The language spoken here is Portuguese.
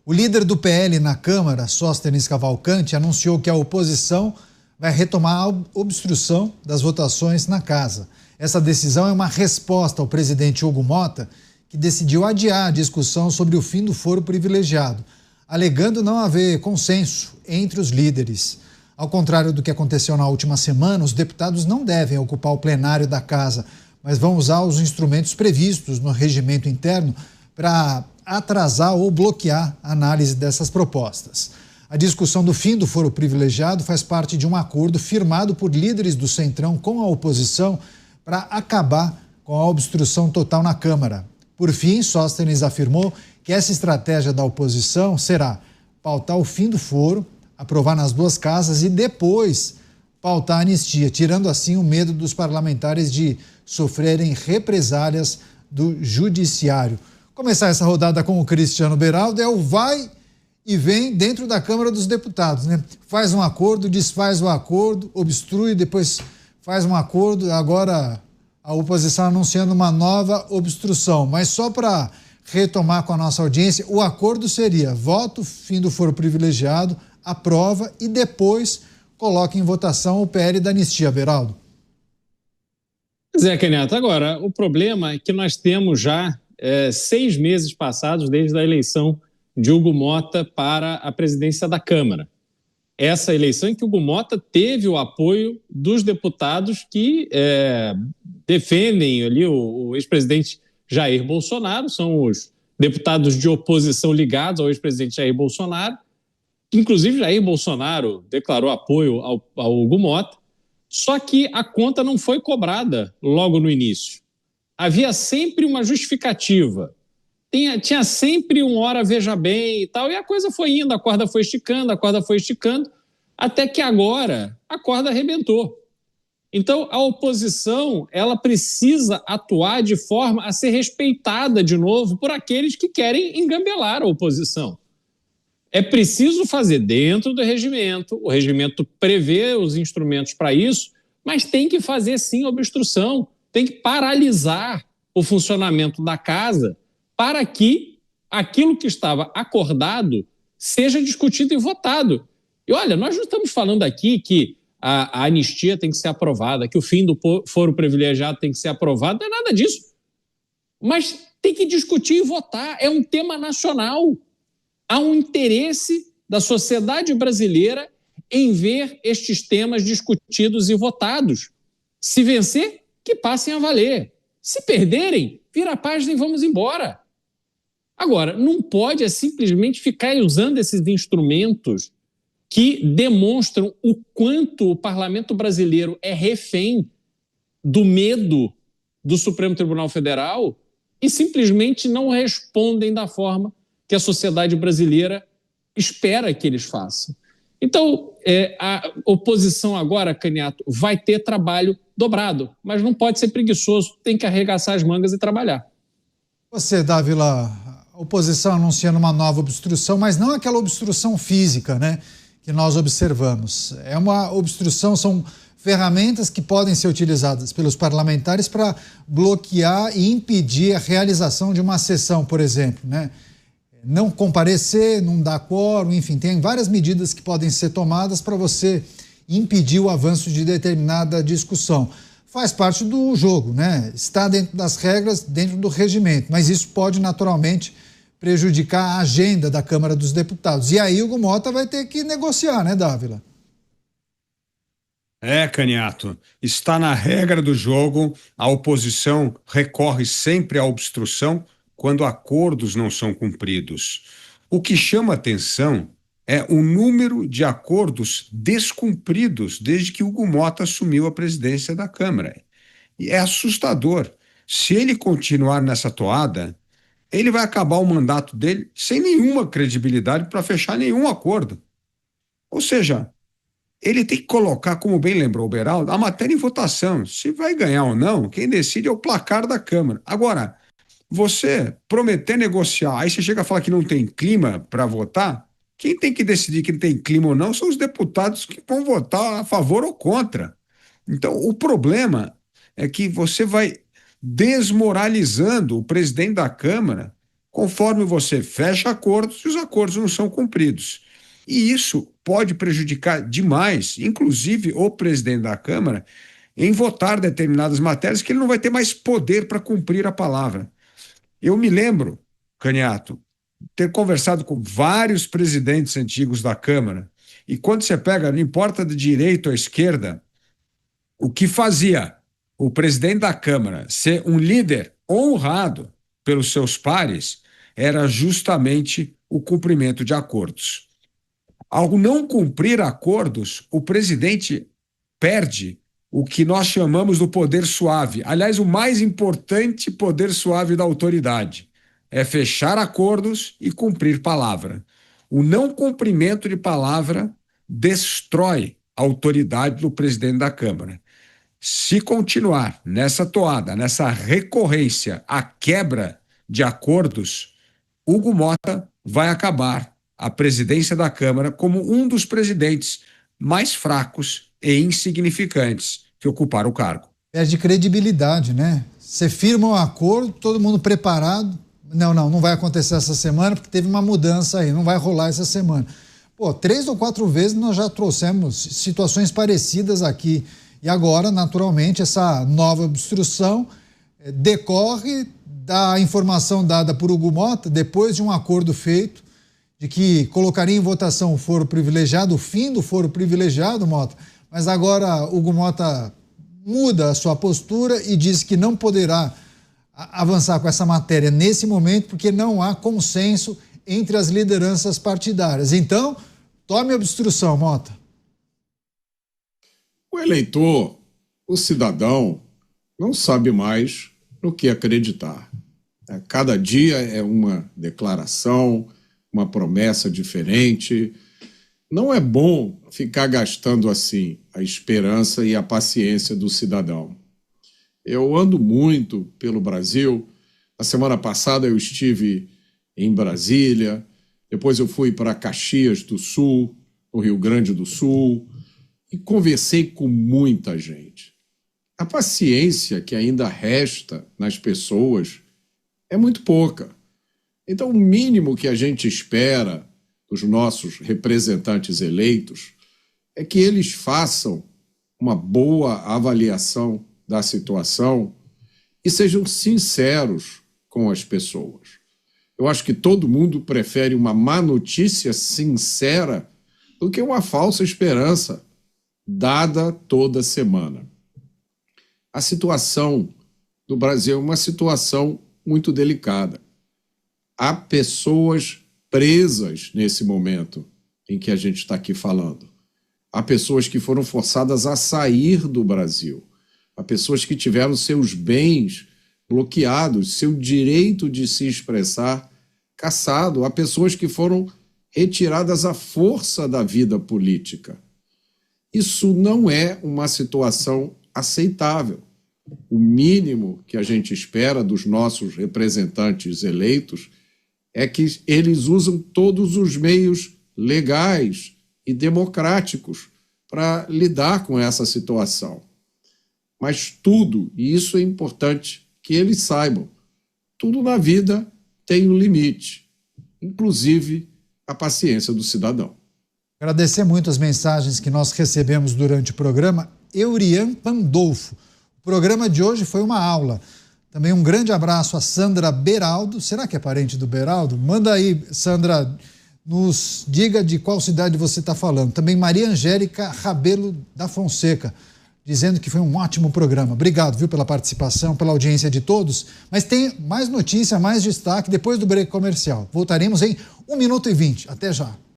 O líder do PL na Câmara, Sóstenes Cavalcante, anunciou que a oposição vai retomar a obstrução das votações na casa. Essa decisão é uma resposta ao presidente Hugo Motta, que decidiu adiar a discussão sobre o fim do foro privilegiado, alegando não haver consenso entre os líderes. Ao contrário do que aconteceu na última semana, os deputados não devem ocupar o plenário da casa, mas vão usar os instrumentos previstos no regimento interno para atrasar ou bloquear a análise dessas propostas. A discussão do fim do foro privilegiado faz parte de um acordo firmado por líderes do Centrão com a oposição para acabar com a obstrução total na Câmara. Por fim, Sóstenes afirmou que essa estratégia da oposição será pautar o fim do foro, aprovar nas duas casas e depois pautar a anistia, tirando assim o medo dos parlamentares de sofrerem represálias do judiciário. Começar essa rodada com o Cristiano Beraldo é o vai e vem dentro da Câmara dos Deputados, né? Faz um acordo, desfaz o acordo, obstrui, depois faz um acordo, agora a oposição anunciando uma nova obstrução. Mas só para retomar com a nossa audiência, o acordo seria voto, fim do foro privilegiado, aprova e depois coloca em votação o PL da anistia, Beraldo. Zé Caneta, agora, o problema é que nós temos já 6 meses passados desde a eleição de Hugo Motta para a presidência da Câmara. Essa eleição em que Hugo Motta teve o apoio dos deputados que defendem ali o ex-presidente Jair Bolsonaro, são os deputados de oposição ligados ao ex-presidente Jair Bolsonaro. Inclusive, Jair Bolsonaro declarou apoio ao Hugo Motta, só que a conta não foi cobrada logo no início. Havia sempre uma justificativa, tinha sempre um hora veja bem e tal, e a coisa foi indo, a corda foi esticando, até que agora a corda arrebentou. Então, a oposição, ela precisa atuar de forma a ser respeitada de novo por aqueles que querem engambelar a oposição. É preciso fazer dentro do regimento, o regimento prevê os instrumentos para isso, mas tem que fazer sim obstrução, tem que paralisar o funcionamento da casa para que aquilo que estava acordado seja discutido e votado. E olha, nós não estamos falando aqui que a anistia tem que ser aprovada, que o fim do foro privilegiado tem que ser aprovado, não é nada disso. Mas tem que discutir e votar, é um tema nacional. Há um interesse da sociedade brasileira em ver estes temas discutidos e votados. Se vencer, que passem a valer. Se perderem, vira a página e vamos embora. Agora, não pode simplesmente ficar usando esses instrumentos que demonstram o quanto o parlamento brasileiro é refém do medo do Supremo Tribunal Federal e simplesmente não respondem da forma que a sociedade brasileira espera que eles façam. Então, a oposição agora, Caniato, vai ter trabalho dobrado, mas não pode ser preguiçoso, tem que arregaçar as mangas e trabalhar. Você, Dávila, a oposição anunciando uma nova obstrução, mas não aquela obstrução física, né, que nós observamos. É uma obstrução, são ferramentas que podem ser utilizadas pelos parlamentares para bloquear e impedir a realização de uma sessão, por exemplo, né? Não comparecer, não dar quórum, enfim, tem várias medidas que podem ser tomadas para você impedir o avanço de determinada discussão. Faz parte do jogo, né? Está dentro das regras, dentro do regimento, mas isso pode naturalmente prejudicar a agenda da Câmara dos Deputados. E aí o Hugo Motta vai ter que negociar, né, Dávila? Caniato, está na regra do jogo, a oposição recorre sempre à obstrução quando acordos não são cumpridos. O que chama atenção é o número de acordos descumpridos desde que Hugo Motta assumiu a presidência da Câmara. E é assustador. Se ele continuar nessa toada, ele vai acabar o mandato dele sem nenhuma credibilidade para fechar nenhum acordo. Ou seja, ele tem que colocar, como bem lembrou o Beraldo, a matéria em votação. Se vai ganhar ou não, quem decide é o placar da Câmara. Agora, você prometer negociar, aí você chega a falar que não tem clima para votar, quem tem que decidir que tem clima ou não são os deputados que vão votar a favor ou contra. Então, o problema é que você vai desmoralizando o presidente da Câmara conforme você fecha acordos e os acordos não são cumpridos. E isso pode prejudicar demais, inclusive o presidente da Câmara, em votar determinadas matérias que ele não vai ter mais poder para cumprir a palavra. Eu me lembro, Caniato, ter conversado com vários presidentes antigos da Câmara, e quando você pega, não importa de direita ou esquerda, o que fazia o presidente da Câmara ser um líder honrado pelos seus pares era justamente o cumprimento de acordos. Ao não cumprir acordos, o presidente perde o que nós chamamos do poder suave. Aliás, o mais importante poder suave da autoridade é fechar acordos e cumprir palavra. O não cumprimento de palavra destrói a autoridade do presidente da Câmara. Se continuar nessa toada, nessa recorrência à quebra de acordos, Hugo Mota vai acabar a presidência da Câmara como um dos presidentes mais fracos e insignificantes que ocuparam o cargo. Perde credibilidade, né? Você firma um acordo, todo mundo preparado. Não vai acontecer essa semana porque teve uma mudança aí, não vai rolar essa semana. 3 ou 4 vezes nós já trouxemos situações parecidas aqui. E agora, naturalmente, essa nova obstrução decorre da informação dada por Hugo Mota depois de um acordo feito de que colocaria em votação o foro privilegiado, o fim do foro privilegiado, Mota. Mas agora Hugo Mota muda a sua postura e diz que não poderá avançar com essa matéria nesse momento porque não há consenso entre as lideranças partidárias. Então, tome a obstrução, Mota. O eleitor, o cidadão, não sabe mais no que acreditar. Cada dia é uma declaração, uma promessa diferente. Não é bom ficar gastando assim a esperança e a paciência do cidadão. Eu ando muito pelo Brasil. Na semana passada eu estive em Brasília, depois eu fui para Caxias do Sul, no Rio Grande do Sul, e conversei com muita gente. A paciência que ainda resta nas pessoas é muito pouca. Então, o mínimo que a gente espera dos nossos representantes eleitos é que eles façam uma boa avaliação da situação e sejam sinceros com as pessoas. Eu acho que todo mundo prefere uma má notícia sincera do que uma falsa esperança dada toda semana. A situação do Brasil é uma situação muito delicada. Há pessoas presas nesse momento em que a gente está aqui falando. Há pessoas que foram forçadas a sair do Brasil. Há pessoas que tiveram seus bens bloqueados, seu direito de se expressar cassado. Há pessoas que foram retiradas à força da vida política. Isso não é uma situação aceitável. O mínimo que a gente espera dos nossos representantes eleitos é que eles usam todos os meios legais e democráticos para lidar com essa situação. Mas tudo, e isso é importante que eles saibam, tudo na vida tem um limite, inclusive a paciência do cidadão. Agradecer muito as mensagens que nós recebemos durante o programa. Eurian Pandolfo. O programa de hoje foi uma aula. Também um grande abraço a Sandra Beraldo. Será que é parente do Beraldo? Manda aí, Sandra, nos diga de qual cidade você está falando. Também Maria Angélica Rabelo da Fonseca, dizendo que foi um ótimo programa. Obrigado, viu, pela participação, pela audiência de todos. Mas tem mais notícia, mais destaque depois do break comercial. Voltaremos em 1 minuto e 20. Até já.